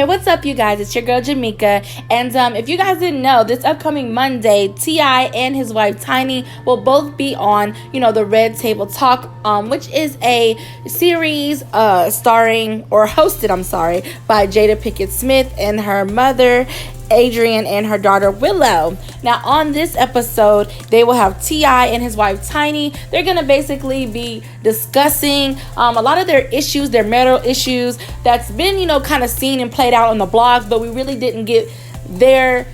Hey, what's up, you guys? It's your girl, Jameka. And if you guys didn't know, this upcoming Monday, T.I. and his wife, Tiny, will both be on, the Red Table Talk, which is a series starring, or hosted, by Jada Pinkett Smith and her mother, Adrian, and her daughter Willow. Now on this episode, they will have T.I. and his wife Tiny. They're going to basically be discussing a lot of their issues, their marital issues that's been, kind of seen and played out on the blogs, but we really didn't get their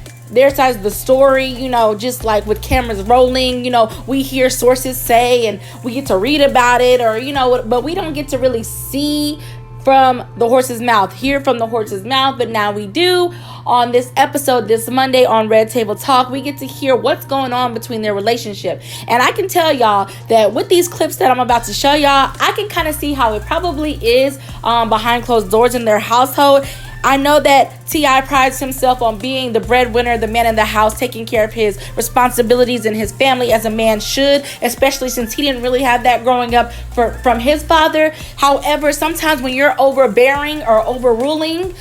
side of the story, just like with cameras rolling, we hear sources say and we get to read about it, or, but we don't get to really see from the horse's mouth, hear from the horse's mouth. But now we do. On this episode this Monday on Red Table Talk, we get to hear what's going on between their relationship. And I can tell y'all that with these clips that I'm about to show y'all, I can kind of see how it probably is behind closed doors in their household. I know that T.I. prides himself on being the breadwinner, the man in the house, taking care of his responsibilities and his family as a man should, especially since he didn't really have that growing up from his father. However, sometimes when you're overbearing or overruling,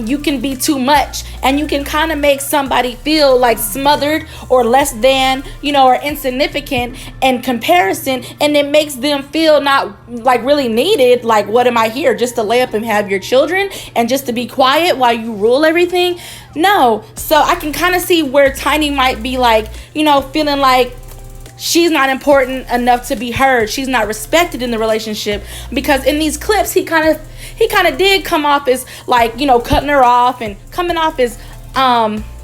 you can be too much, and you can kind of make somebody feel like smothered or less than, or insignificant in comparison, and it makes them feel not like really needed. Like, what am I here, just to lay up and have your children and just to be quiet while you rule everything? No. So I can kind of see where Tiny might be like, feeling like she's not important enough to be heard. She's not respected in the relationship, because in these clips he kind of did come off as like, cutting her off and coming off as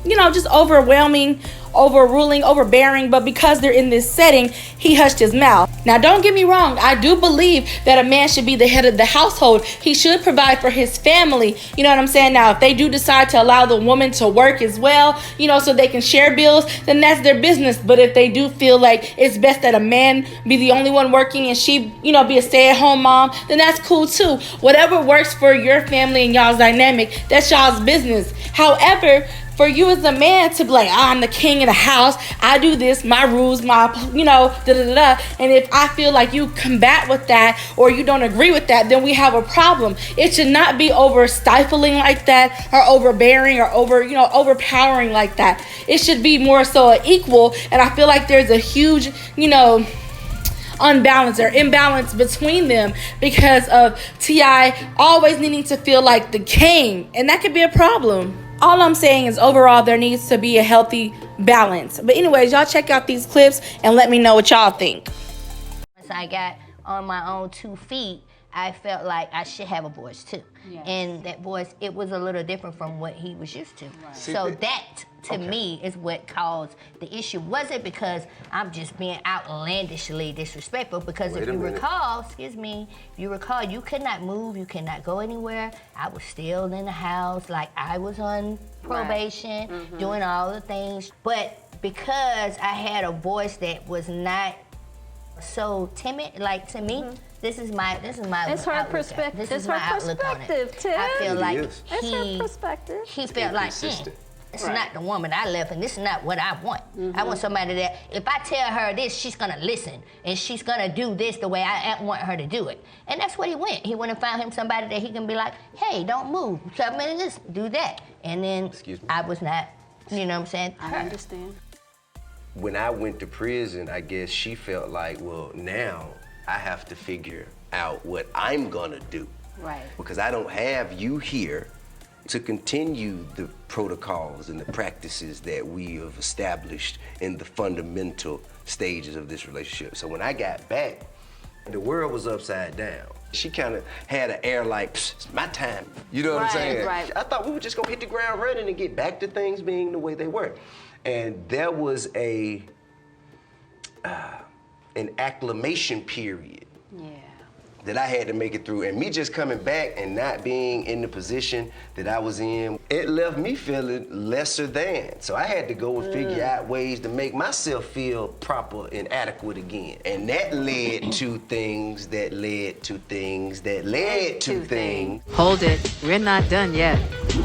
just overwhelming, overruling, overbearing. But because they're in this setting, he hushed his mouth. Now, don't get me wrong, I do believe that a man should be the head of the household. He should provide for his family. You know what I'm saying? Now, if they do decide to allow the woman to work as well, so they can share bills, then that's their business. But if they do feel like it's best that a man be the only one working and she, be a stay-at-home mom, then that's cool too. Whatever works for your family and y'all's dynamic, that's y'all's business. However, for you as a man to be like, I'm the king of the house, I do this, my rules, my, da-da-da-da. And if I feel like you combat with that or you don't agree with that, then we have a problem. It should not be over stifling like that, or overbearing, or overpowering like that. It should be more so equal. And I feel like there's a huge, unbalance or imbalance between them because of T.I. always needing to feel like the king. And that could be a problem. All I'm saying is overall there needs to be a healthy balance. But anyways, y'all check out these clips and let me know what y'all think. Once I got on my own 2 feet, I felt like I should have a voice too. Yes. And that voice, it was a little different from what he was used to. Right. So that, to me, is what caused the issue. Was it because I'm just being outlandishly disrespectful? Because if you recall, you could not move, you cannot go anywhere. I was still in the house, like I was on probation, doing all the things. But because I had a voice that was not so timid, like to me, this is my it's her perspective. It's her perspective too. I feel like it's her perspective. He felt like it's not the woman I left, and this is not what I want. I want somebody that if I tell her this, she's gonna listen and she's gonna do this the way I want her to do it. And that's what he went. He went and found him somebody that he can be like, hey, don't move, submit this, do that. And then I was not, you know what I'm saying? I understand. When I went to prison, I guess she felt like, well, now I have to figure out what I'm gonna do. Right. Because I don't have you here to continue the protocols and the practices that we have established in the fundamental stages of this relationship. So when I got back, the world was upside down. She kind of had an air like, it's my time. You know what I'm saying? Right. I thought we were just gonna hit the ground running and get back to things being the way they were. And there was an acclimation period that I had to make it through. And me just coming back and not being in the position that I was in, it left me feeling lesser than. So I had to go and figure out ways to make myself feel proper and adequate again. And that led to things that led to things that led to things. Hold it, we're not done yet.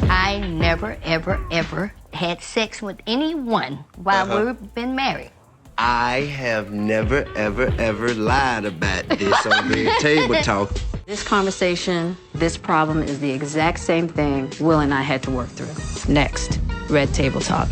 I never, ever, ever had sex with anyone while we've been married. I have never, ever, ever lied about this on the table talk. This conversation, this problem is the exact same thing Will and I had to work through. Next, Red Table Talk.